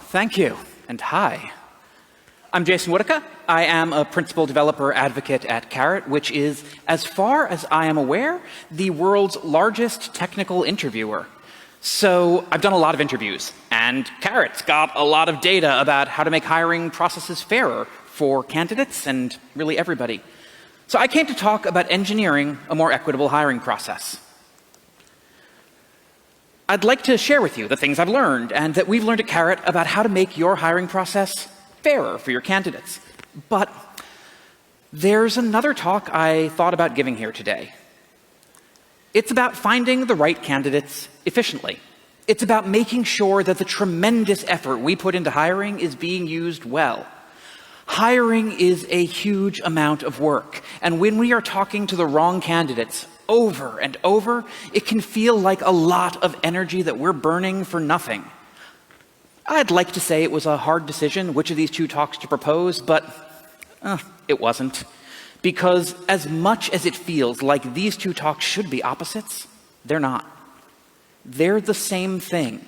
thank you, and hi. I'm Jason Wodicka. I am a principal developer advocate at Carrot, which is, as far as I am aware, the world's largest technical interviewer. So I've done a lot of interviews, and Carrot's got a lot of data about how to make hiring processes fairer for candidates and really everybody. So I came to talk about engineering a more equitable hiring process. I'd like to share with you the things I've learned and that we've learned at Carrot about how to make your hiring process fairer for your candidates. But there's another talk I thought about giving here today. It's about finding the right candidates efficiently. It's about making sure that the tremendous effort we put into hiring is being used well. Hiring is a huge amount of work, and when we are talking to the wrong candidates over and over, it can feel like a lot of energy that we're burning for nothing. I'd like to say it was a hard decision which of these two talks to propose, but it wasn't. Because as much as it feels like these two talks should be opposites, they're not. They're the same thing.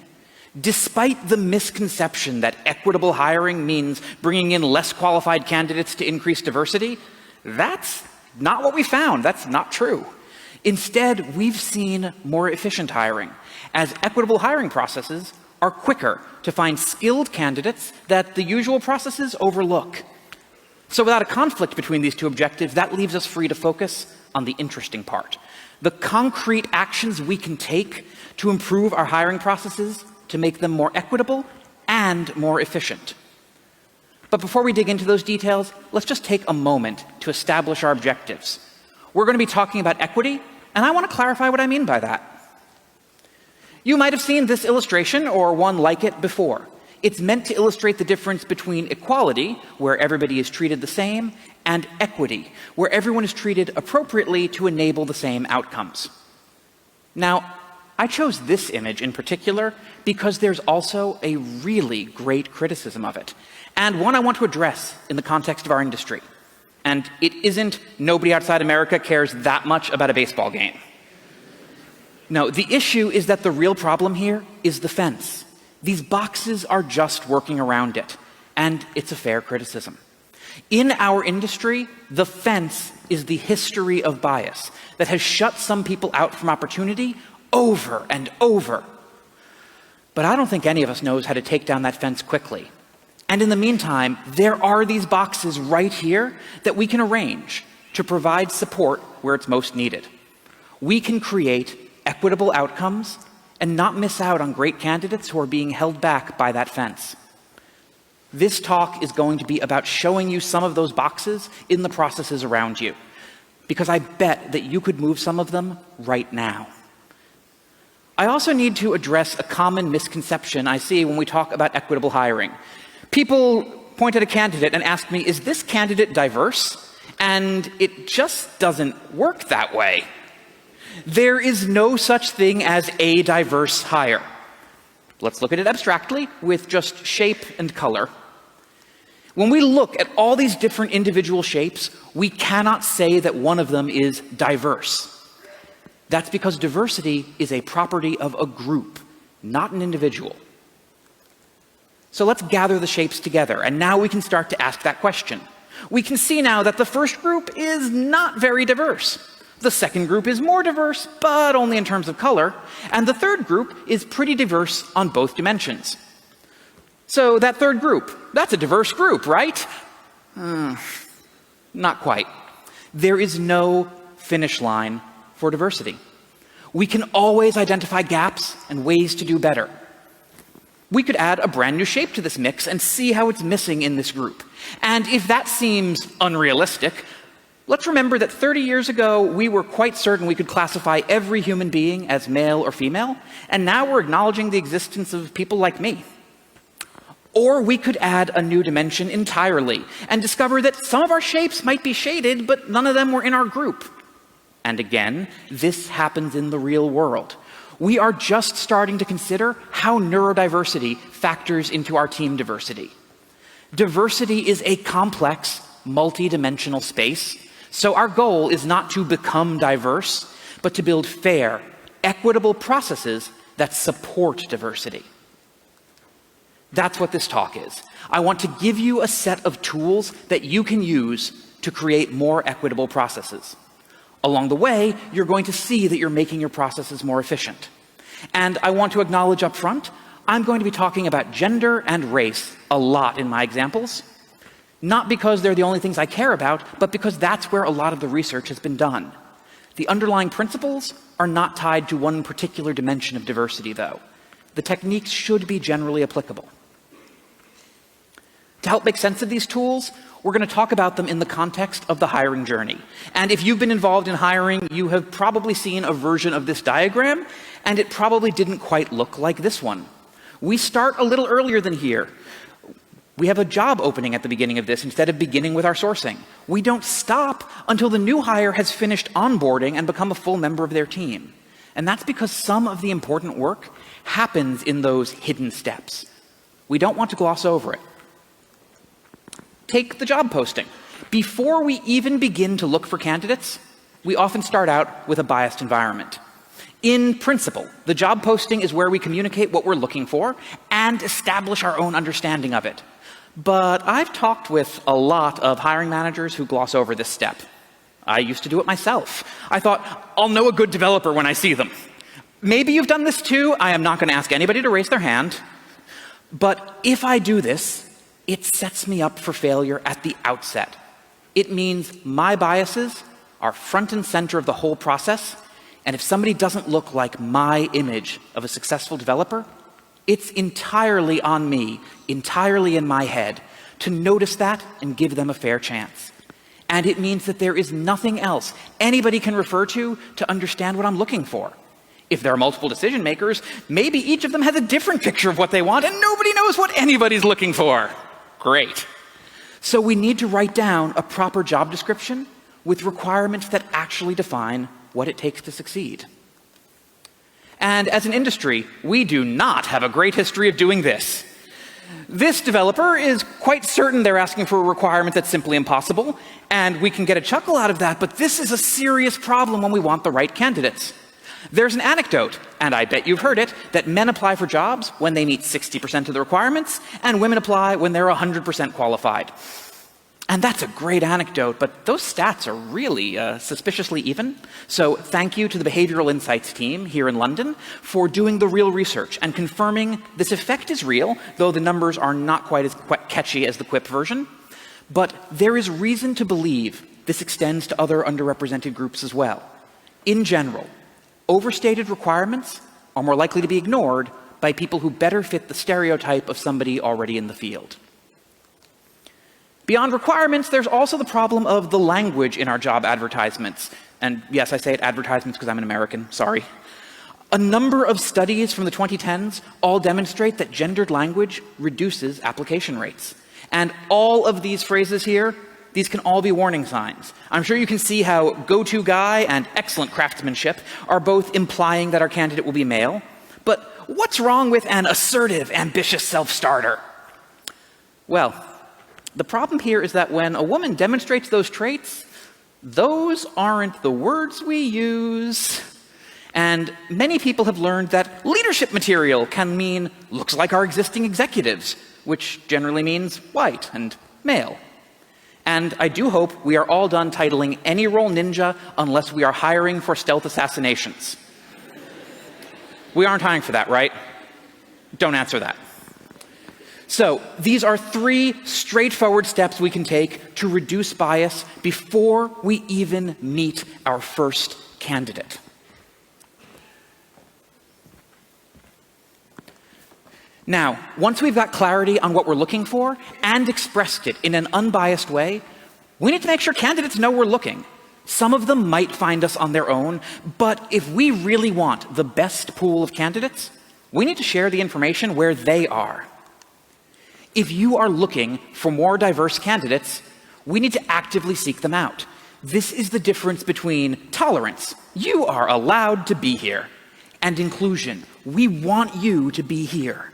Despite the misconception that equitable hiring means bringing in less qualified candidates to increase diversity, that's not what we found. That's not true. Instead, we've seen more efficient hiring, as equitable hiring processes are quicker to find skilled candidates that the usual processes overlook. So without a conflict between these two objectives, that leaves us free to focus on the interesting part, the concrete actions we can take to improve our hiring processes to make them more equitable and more efficient. But before we dig into those details, let's just take a moment to establish our objectives. We're going to be talking about equity, and I want to clarify what I mean by that. You might have seen this illustration or one like it before. It's meant to illustrate the difference between equality, where everybody is treated the same, and equity, where everyone is treated appropriately to enable the same outcomes. Now, I chose this image in particular because there's also a really great criticism of it, and one I want to address in the context of our industry. And it isn't nobody outside America cares that much about a baseball game. No, the issue is that the real problem here is the fence. These boxes are just working around it, and it's a fair criticism. In our industry, the fence is the history of bias that has shut some people out from opportunity over and over. But I don't think any of us knows how to take down that fence quickly. And in the meantime, there are these boxes right here that we can arrange to provide support where it's most needed. We can create equitable outcomes and not miss out on great candidates who are being held back by that fence. This talk is going to be about showing you some of those boxes in the processes around you, because I bet that you could move some of them right now. I also need to address a common misconception I see when we talk about equitable hiring. People point at a candidate and ask me, is this candidate diverse? And it just doesn't work that way. There is no such thing as a diverse hire. Let's look at it abstractly with just shape and color. When we look at all these different individual shapes, we cannot say that one of them is diverse. That's because diversity is a property of a group, not an individual. So let's gather the shapes together, and now we can start to ask that question. We can see now that the first group is not very diverse. The second group is more diverse, but only in terms of color. And the third group is pretty diverse on both dimensions. So that third group, that's a diverse group, right? Not quite. There is no finish line for diversity. We can always identify gaps and ways to do better. We could add a brand new shape to this mix and see how it's missing in this group. And if that seems unrealistic, let's remember that 30 years ago, we were quite certain we could classify every human being as male or female, and now we're acknowledging the existence of people like me. Or we could add a new dimension entirely and discover that some of our shapes might be shaded, but none of them were in our group. And again, this happens in the real world. We are just starting to consider how neurodiversity factors into our team diversity. Diversity is a complex, multi-dimensional space, so our goal is not to become diverse, but to build fair, equitable processes that support diversity. That's what this talk is. I want to give you a set of tools that you can use to create more equitable processes. Along the way, you're going to see that you're making your processes more efficient. And I want to acknowledge up front, I'm going to be talking about gender and race a lot in my examples, not because they're the only things I care about, but because that's where a lot of the research has been done. The underlying principles are not tied to one particular dimension of diversity, though. The techniques should be generally applicable. To help make sense of these tools, we're going to talk about them in the context of the hiring journey. And if you've been involved in hiring, you have probably seen a version of this diagram, and it probably didn't quite look like this one. We start a little earlier than here. We have a job opening at the beginning of this instead of beginning with our sourcing. We don't stop until the new hire has finished onboarding and become a full member of their team. And that's because some of the important work happens in those hidden steps. We don't want to gloss over it. Take the job posting. Before we even begin to look for candidates, we often start out with a biased environment. In principle, the job posting is where we communicate what we're looking for and establish our own understanding of it. But I've talked with a lot of hiring managers who gloss over this step. I used to do it myself. I thought, I'll know a good developer when I see them. Maybe you've done this too. I am not going to ask anybody to raise their hand. But if I do this, it sets me up for failure at the outset. It means my biases are front and center of the whole process, and if somebody doesn't look like my image of a successful developer, it's entirely on me, entirely in my head, to notice that and give them a fair chance. And it means that there is nothing else anybody can refer to understand what I'm looking for. If there are multiple decision makers, maybe each of them has a different picture of what they want, and nobody knows what anybody's looking for. Great. So we need to write down a proper job description with requirements that actually define what it takes to succeed. And as an industry, we do not have a great history of doing this. This developer is quite certain they're asking for a requirement that's simply impossible, and we can get a chuckle out of that, but this is a serious problem when we want the right candidates. There's an anecdote, and I bet you've heard it, that men apply for jobs when they meet 60% of the requirements, and women apply when they're 100% qualified. And that's a great anecdote, but those stats are really suspiciously even. So thank you to the Behavioral Insights team here in London for doing the real research and confirming this effect is real, though the numbers are not quite as catchy as the Quip version. But there is reason to believe this extends to other underrepresented groups as well. In general, overstated requirements are more likely to be ignored by people who better fit the stereotype of somebody already in the field. Beyond requirements, there's also the problem of the language in our job advertisements. And yes, I say it advertisements because I'm an American, sorry. A number of studies from the 2010s all demonstrate that gendered language reduces application rates. And all of these phrases here, these can all be warning signs. I'm sure you can see how go-to guy and excellent craftsmanship are both implying that our candidate will be male. But what's wrong with an assertive, ambitious self-starter? Well, the problem here is that when a woman demonstrates those traits, those aren't the words we use. And many people have learned that leadership material can mean looks like our existing executives, which generally means white and male. And I do hope we are all done titling any role ninja unless we are hiring for stealth assassinations. We aren't hiring for that, right? Don't answer that. So these are 3 straightforward steps we can take to reduce bias before we even meet our first candidate. Now, once we've got clarity on what we're looking for and expressed it in an unbiased way, we need to make sure candidates know we're looking. Some of them might find us on their own, but if we really want the best pool of candidates, we need to share the information where they are. If you are looking for more diverse candidates, we need to actively seek them out. This is the difference between tolerance, you are allowed to be here, and inclusion, we want you to be here.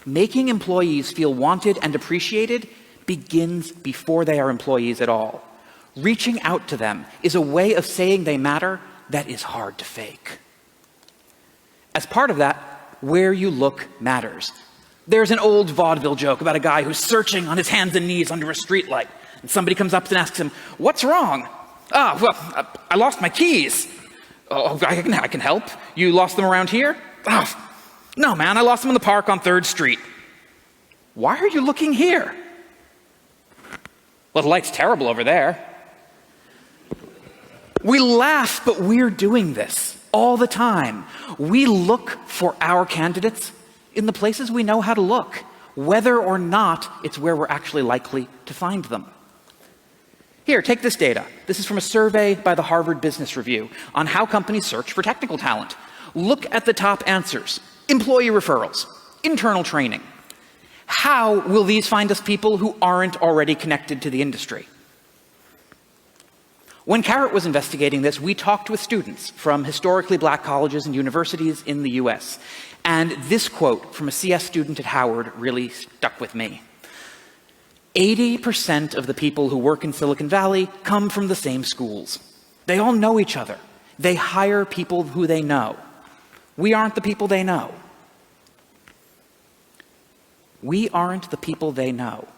Making employees feel wanted and appreciated begins before they are employees at all. Reaching out to them is a way of saying they matter that is hard to fake. As part of that, where you look matters. There's an old vaudeville joke about a guy who's searching on his hands and knees under a streetlight, and somebody comes up and asks him, "What's wrong?" "Ah, well, I lost my keys." "Oh, I can help. You lost them around here?" "Oh, no, man, I lost them in the park on 3rd Street." "Why are you looking here?" "Well, the light's terrible over there." We laugh, but we're doing this all the time. We look for our candidates in the places we know how to look, whether or not it's where we're actually likely to find them. Here, take this data. This is from a survey by the Harvard Business Review on how companies search for technical talent. Look at the top answers: employee referrals, internal training. How will these find us people who aren't already connected to the industry? When Carrot was investigating this, we talked with students from historically black colleges and universities in the US. And this quote from a CS student at Howard really stuck with me. 80% of the people who work in Silicon Valley come from the same schools. They all know each other. They hire people who they know. We aren't the people they know. We aren't the people they know.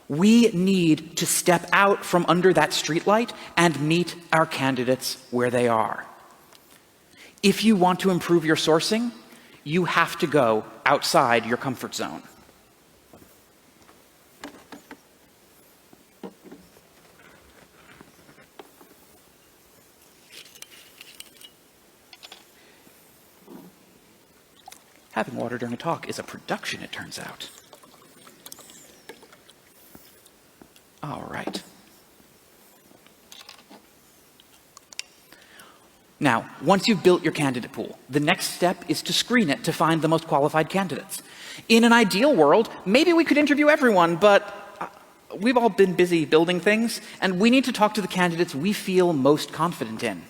We need to step out from under that streetlight and meet our candidates where they are. If you want to improve your sourcing, you have to go outside your comfort zone. Having water during a talk is a production, it turns out. All right. Now, once you've built your candidate pool, the next step is to screen it to find the most qualified candidates. In an ideal world, maybe we could interview everyone, but we've all been busy building things, and we need to talk to the candidates we feel most confident in.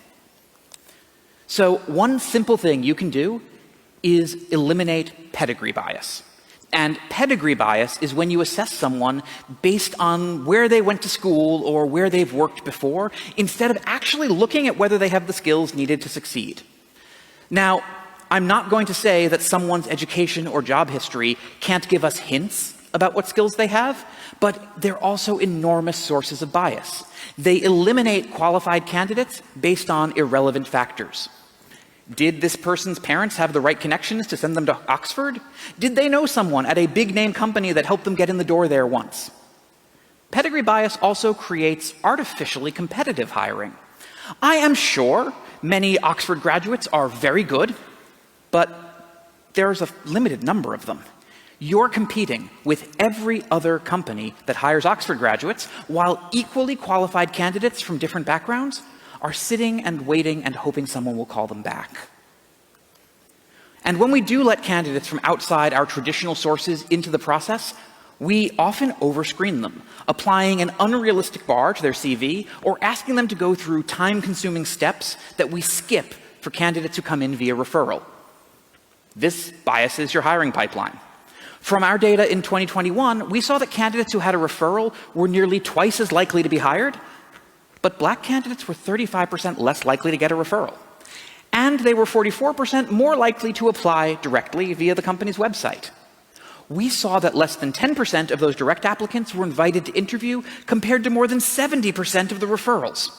So one simple thing you can do is eliminate pedigree bias. And pedigree bias is when you assess someone based on where they went to school or where they've worked before, instead of actually looking at whether they have the skills needed to succeed. Now, I'm not going to say that someone's education or job history can't give us hints about what skills they have, but they're also enormous sources of bias. They eliminate qualified candidates based on irrelevant factors. Did this person's parents have the right connections to send them to Oxford? Did they know someone at a big-name company that helped them get in the door there once? Pedigree bias also creates artificially competitive hiring. I am sure many Oxford graduates are very good, but there's a limited number of them. You're competing with every other company that hires Oxford graduates, while equally qualified candidates from different backgrounds are sitting and waiting and hoping someone will call them back. And when we do let candidates from outside our traditional sources into the process, we often overscreen them, applying an unrealistic bar to their CV or asking them to go through time-consuming steps that we skip for candidates who come in via referral. This biases your hiring pipeline. From our data in 2021, we saw that candidates who had a referral were nearly twice as likely to be hired, but black candidates were 35% less likely to get a referral. And they were 44% more likely to apply directly via the company's website. We saw that less than 10% of those direct applicants were invited to interview, compared to more than 70% of the referrals.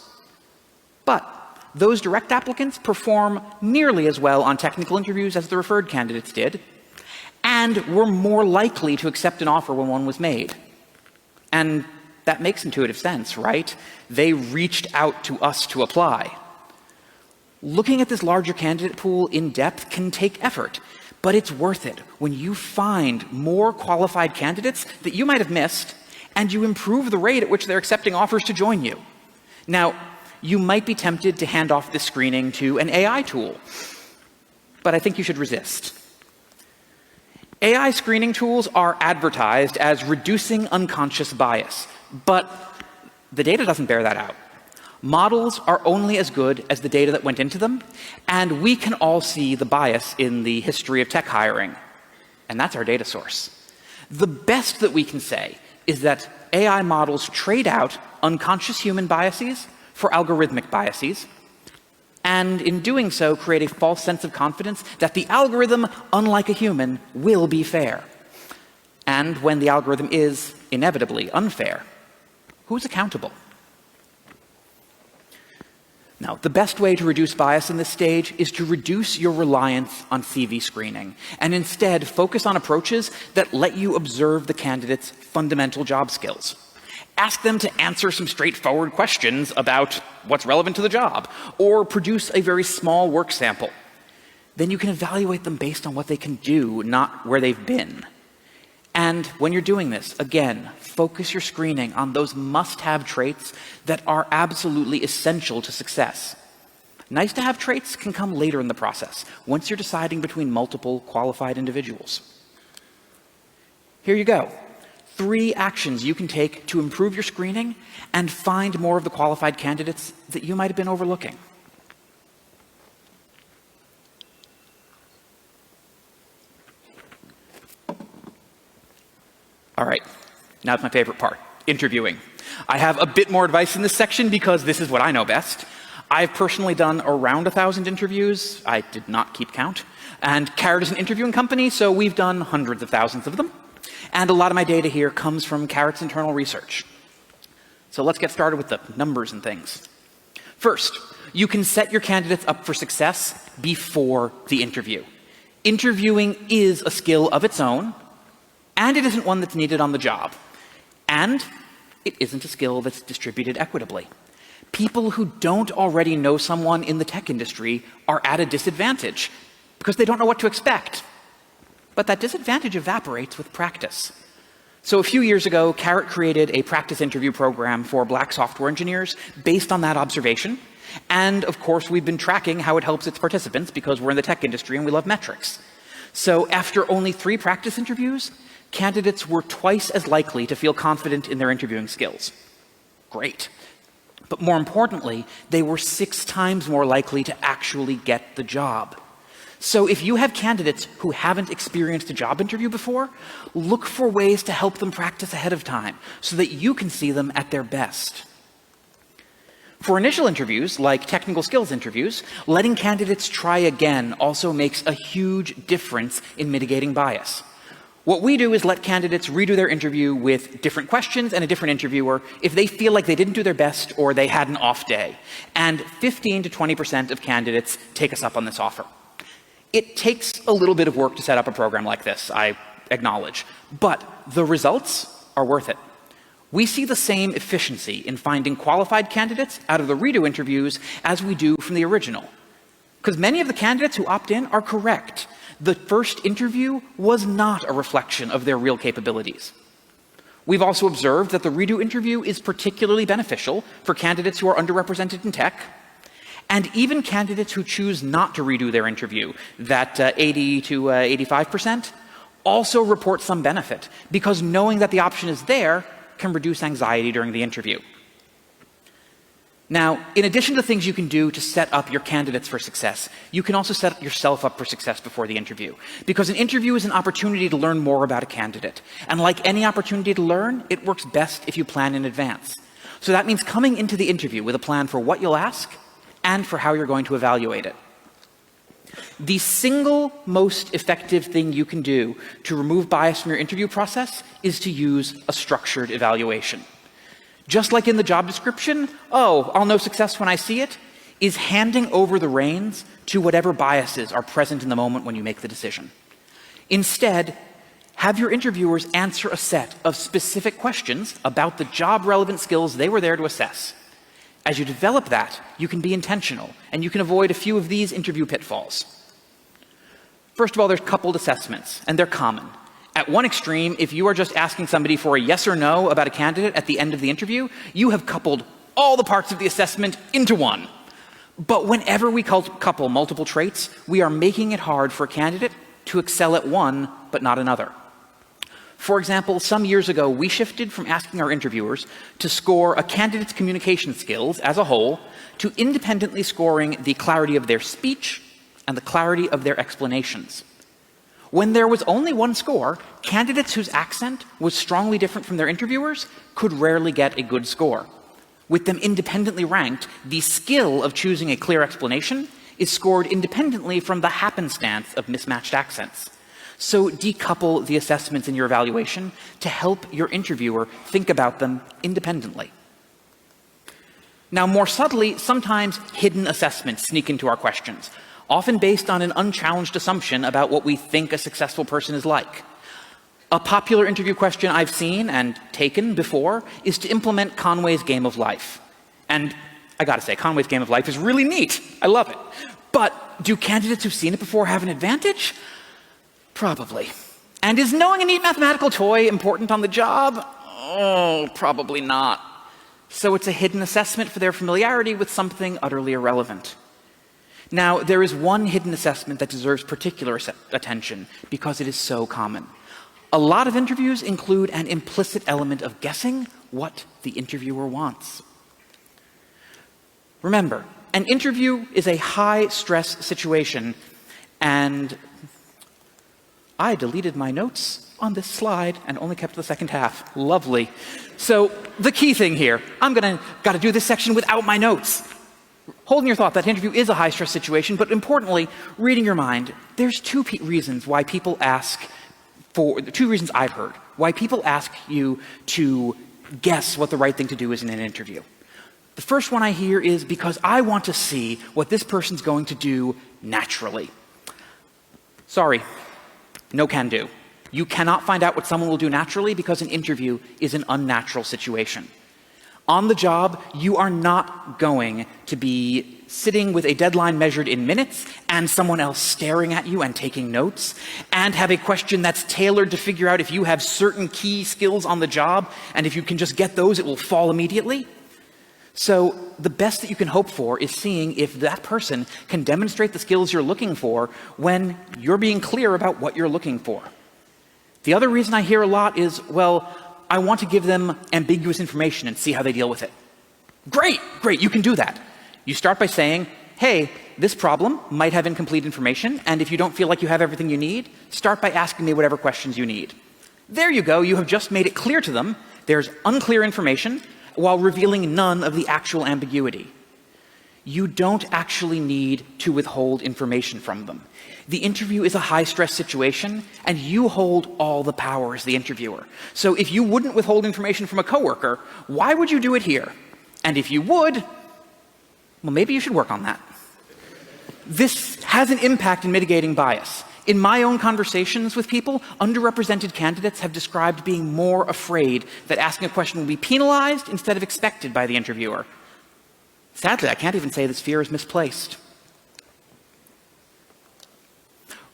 But those direct applicants perform nearly as well on technical interviews as the referred candidates did, and were more likely to accept an offer when one was made. And that makes intuitive sense, right? They reached out to us to apply. Looking at this larger candidate pool in depth can take effort, but it's worth it when you find more qualified candidates that you might have missed, and you improve the rate at which they're accepting offers to join you. Now, you might be tempted to hand off this screening to an AI tool, but I think you should resist. AI screening tools are advertised as reducing unconscious bias, but the data doesn't bear that out. Models are only as good as the data that went into them, and we can all see the bias in the history of tech hiring, and that's our data source. The best that we can say is that AI models trade out unconscious human biases for algorithmic biases, and in doing so, create a false sense of confidence that the algorithm, unlike a human, will be fair. And when the algorithm is inevitably unfair, who's accountable? Now, the best way to reduce bias in this stage is to reduce your reliance on CV screening and instead focus on approaches that let you observe the candidate's fundamental job skills. Ask them to answer some straightforward questions about what's relevant to the job, or produce a very small work sample. Then you can evaluate them based on what they can do, not where they've been. And when you're doing this, again, focus your screening on those must-have traits that are absolutely essential to success. Nice-to-have traits can come later in the process, once you're deciding between multiple qualified individuals. Here you go. 3 actions you can take to improve your screening and find more of the qualified candidates that you might have been overlooking. All right, now it's my favorite part, interviewing. I have a bit more advice in this section because this is what I know best. I've personally done around 1,000 interviews. I did not keep count. And Carrot is an interviewing company, so we've done hundreds of thousands of them. And a lot of my data here comes from Carrot's internal research. So let's get started with the numbers and things. First, you can set your candidates up for success before the interview. Interviewing is a skill of its own, and it isn't one that's needed on the job. And it isn't a skill that's distributed equitably. People who don't already know someone in the tech industry are at a disadvantage because they don't know what to expect. But that disadvantage evaporates with practice. So a few years ago, Carrot created a practice interview program for Black software engineers based on that observation. And of course, we've been tracking how it helps its participants because we're in the tech industry and we love metrics. So after only 3 practice interviews, candidates were twice as likely to feel confident in their interviewing skills. Great. But more importantly, they were 6 times more likely to actually get the job. So if you have candidates who haven't experienced a job interview before, look for ways to help them practice ahead of time so that you can see them at their best. For initial interviews, like technical skills interviews, letting candidates try again also makes a huge difference in mitigating bias. What we do is let candidates redo their interview with different questions and a different interviewer if they feel like they didn't do their best or they had an off day. And 15 to 20% of candidates take us up on this offer. It takes a little bit of work to set up a program like this, I acknowledge, but the results are worth it. We see the same efficiency in finding qualified candidates out of the redo interviews as we do from the original. Because many of the candidates who opt in are correct. The first interview was not a reflection of their real capabilities. We've also observed that the redo interview is particularly beneficial for candidates who are underrepresented in tech, and even candidates who choose not to redo their interview, that 80 to 85%, also report some benefit, because knowing that the option is there can reduce anxiety during the interview. Now, in addition to things you can do to set up your candidates for success, you can also set yourself up for success before the interview. Because an interview is an opportunity to learn more about a candidate. And like any opportunity to learn, it works best if you plan in advance. So that means coming into the interview with a plan for what you'll ask and for how you're going to evaluate it. The single most effective thing you can do to remove bias from your interview process is to use a structured evaluation. Just like in the job description, oh, I'll know success when I see it, is handing over the reins to whatever biases are present in the moment when you make the decision. Instead, have your interviewers answer a set of specific questions about the job-relevant skills they were there to assess. As you develop that, you can be intentional, and you can avoid a few of these interview pitfalls. First of all, there's coupled assessments, and they're common. At one extreme, if you are just asking somebody for a yes or no about a candidate at the end of the interview, you have coupled all the parts of the assessment into one. But whenever we couple multiple traits, we are making it hard for a candidate to excel at one, but not another. For example, some years ago, we shifted from asking our interviewers to score a candidate's communication skills as a whole to independently scoring the clarity of their speech and the clarity of their explanations. When there was only one score, candidates whose accent was strongly different from their interviewers could rarely get a good score. With them independently ranked, the skill of choosing a clear explanation is scored independently from the happenstance of mismatched accents. So decouple the assessments in your evaluation to help your interviewer think about them independently. Now, more subtly, sometimes hidden assessments sneak into our questions, often based on an unchallenged assumption about what we think a successful person is like. A popular interview question I've seen and taken before is to implement Conway's game of life. And I gotta say, Conway's game of life is really neat. I love it. But do candidates who've seen it before have an advantage? Probably. And is knowing a neat mathematical toy important on the job? Oh, probably not. So it's a hidden assessment for their familiarity with something utterly irrelevant. Now, there is one hidden assessment that deserves particular attention because it is so common. A lot of interviews include an implicit element of guessing what the interviewer wants. Remember, an interview is a high-stress situation, and I deleted my notes on this slide and only kept the second half. Lovely. So the key thing here, gotta do this section without my notes. Holding your thought, that interview is a high-stress situation, but importantly, reading your mind, there's two reasons why people ask for, two reasons I've heard, why people ask you to guess what the right thing to do is in an interview. The first one I hear is because I want to see what this person's going to do naturally. Sorry, no can do. You cannot find out what someone will do naturally because an interview is an unnatural situation. On the job, you are not going to be sitting with a deadline measured in minutes and someone else staring at you and taking notes and have a question that's tailored to figure out if you have certain key skills on the job, and if you can just get those, it will fall immediately. So the best that you can hope for is seeing if that person can demonstrate the skills you're looking for when you're being clear about what you're looking for. The other reason I hear a lot is, well, I want to give them ambiguous information and see how they deal with it. Great, you can do that. You start by saying, hey, this problem might have incomplete information, and if you don't feel like you have everything you need, start by asking me whatever questions you need. There you go, you have just made it clear to them there's unclear information while revealing none of the actual ambiguity. You don't actually need to withhold information from them. The interview is a high-stress situation, and you hold all the power as the interviewer. So if you wouldn't withhold information from a coworker, why would you do it here? And if you would, well, maybe you should work on that. This has an impact in mitigating bias. In my own conversations with people, underrepresented candidates have described being more afraid that asking a question will be penalized instead of expected by the interviewer. Sadly, I can't even say this fear is misplaced.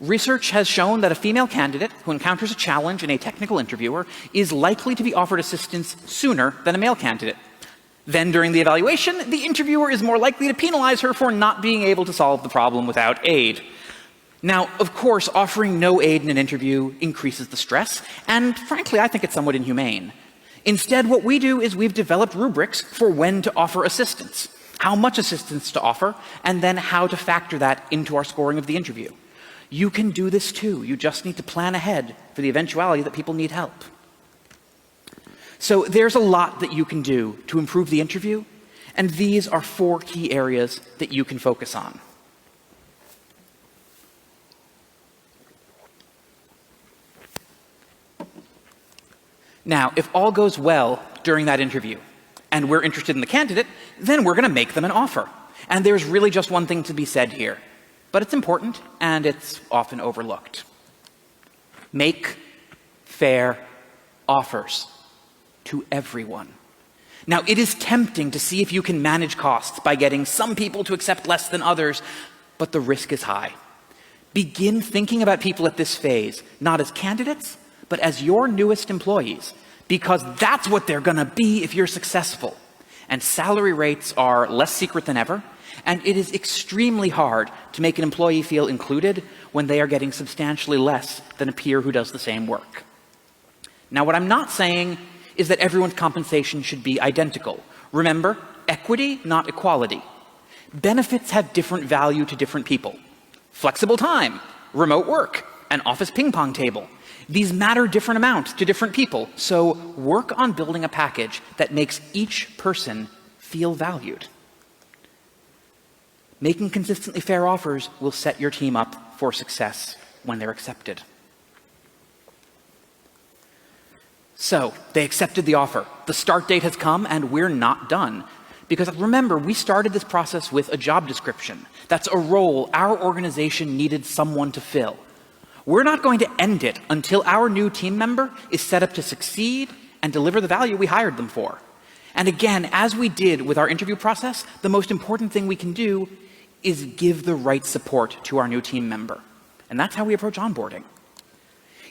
Research has shown that a female candidate who encounters a challenge in a technical interviewer is likely to be offered assistance sooner than a male candidate. Then during the evaluation, the interviewer is more likely to penalize her for not being able to solve the problem without aid. Now, of course, offering no aid in an interview increases the stress, and frankly, I think it's somewhat inhumane. Instead, what we do is we've developed rubrics for when to offer assistance, how much assistance to offer, and then how to factor that into our scoring of the interview. You can do this too. You just need to plan ahead for the eventuality that people need help. So there's a lot that you can do to improve the interview, and these are 4 key areas that you can focus on. Now, if all goes well during that interview, and we're interested in the candidate, then we're going to make them an offer. And there's really just one thing to be said here, but it's important and it's often overlooked. Make fair offers to everyone. Now, it is tempting to see if you can manage costs by getting some people to accept less than others, but the risk is high. Begin thinking about people at this phase, not as candidates, but as your newest employees, because that's what they're going to be if you're successful. And salary rates are less secret than ever, and it is extremely hard to make an employee feel included when they are getting substantially less than a peer who does the same work. Now, what I'm not saying is that everyone's compensation should be identical. Remember, equity, not equality. Benefits have different value to different people. Flexible time, remote work, an office ping pong table. These matter different amounts to different people. So work on building a package that makes each person feel valued. Making consistently fair offers will set your team up for success when they're accepted. So they accepted the offer. The start date has come, and we're not done. Because remember, we started this process with a job description. That's a role our organization needed someone to fill. We're not going to end it until our new team member is set up to succeed and deliver the value we hired them for. And again, as we did with our interview process, the most important thing we can do is give the right support to our new team member. And that's how we approach onboarding.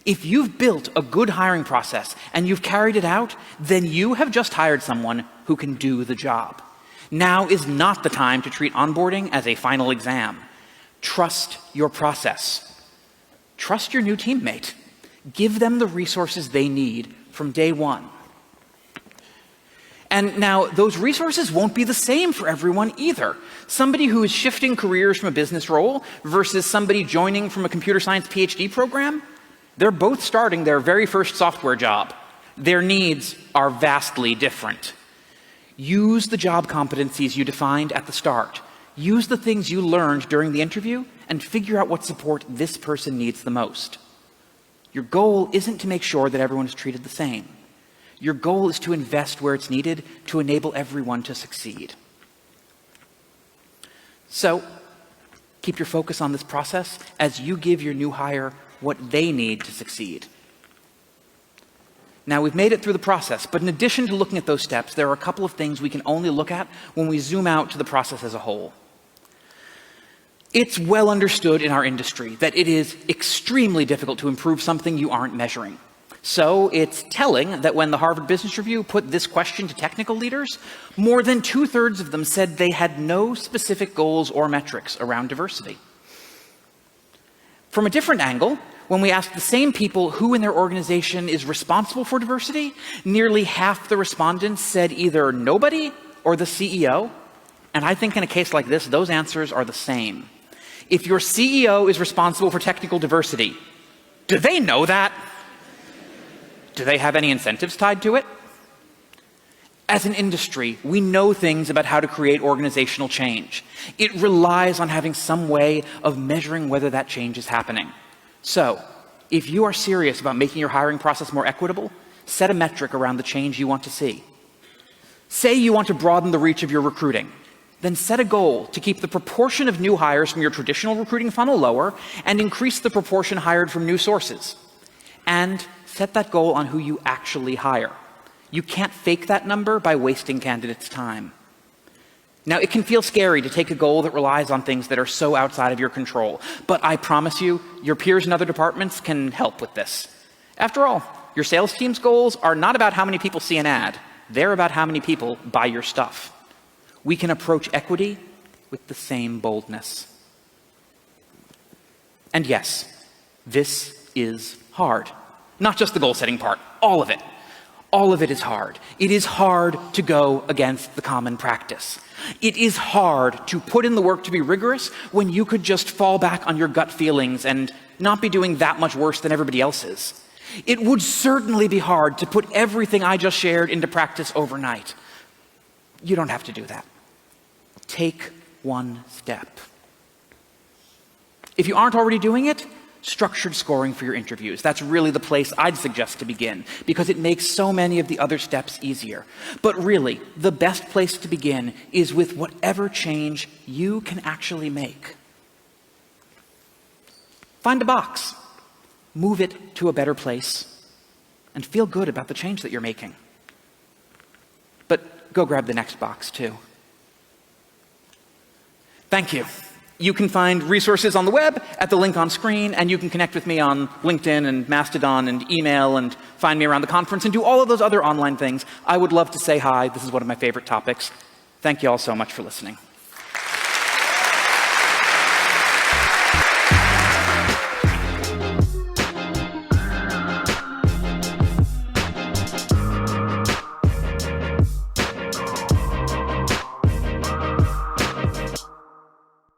If you've built a good hiring process and you've carried it out, then you have just hired someone who can do the job. Now is not the time to treat onboarding as a final exam. Trust your process. Trust your new teammate. Give them the resources they need from day one. And now, those resources won't be the same for everyone either. Somebody who is shifting careers from a business role versus somebody joining from a computer science PhD program, they're both starting their very first software job. Their needs are vastly different. Use the job competencies you defined at the start. Use the things you learned during the interview and figure out what support this person needs the most. Your goal isn't to make sure that everyone is treated the same. Your goal is to invest where it's needed to enable everyone to succeed. So, keep your focus on this process as you give your new hire what they need to succeed. Now, we've made it through the process, but in addition to looking at those steps, there are a couple of things we can only look at when we zoom out to the process as a whole. It's well understood in our industry that it is extremely difficult to improve something you aren't measuring. So it's telling that when the Harvard Business Review put this question to technical leaders, more than 2/3 of them said they had no specific goals or metrics around diversity. From a different angle, when we asked the same people who in their organization is responsible for diversity, nearly half the respondents said either nobody or the CEO. And I think in a case like this, those answers are the same. If your CEO is responsible for technical diversity, do they know that? Do they have any incentives tied to it? As an industry, we know things about how to create organizational change. It relies on having some way of measuring whether that change is happening. So, if you are serious about making your hiring process more equitable, set a metric around the change you want to see. Say you want to broaden the reach of your recruiting. Then set a goal to keep the proportion of new hires from your traditional recruiting funnel lower and increase the proportion hired from new sources. And set that goal on who you actually hire. You can't fake that number by wasting candidates' time. Now, it can feel scary to take a goal that relies on things that are so outside of your control, but I promise you, your peers in other departments can help with this. After all, your sales team's goals are not about how many people see an ad. They're about how many people buy your stuff. We can approach equity with the same boldness. And yes, this is hard. Not just the goal-setting part, all of it. All of it is hard. It is hard to go against the common practice. It is hard to put in the work to be rigorous when you could just fall back on your gut feelings and not be doing that much worse than everybody else is. It would certainly be hard to put everything I just shared into practice overnight. You don't have to do that. Take one step. If you aren't already doing it, structured scoring for your interviews. That's really the place I'd suggest to begin, because it makes so many of the other steps easier. But really, the best place to begin is with whatever change you can actually make. Find a box, move it to a better place, and feel good about the change that you're making. But go grab the next box too. Thank you. You can find resources on the web at the link on screen, and you can connect with me on LinkedIn and Mastodon and email and find me around the conference and do all of those other online things. I would love to say hi. This is one of my favorite topics. Thank you all so much for listening.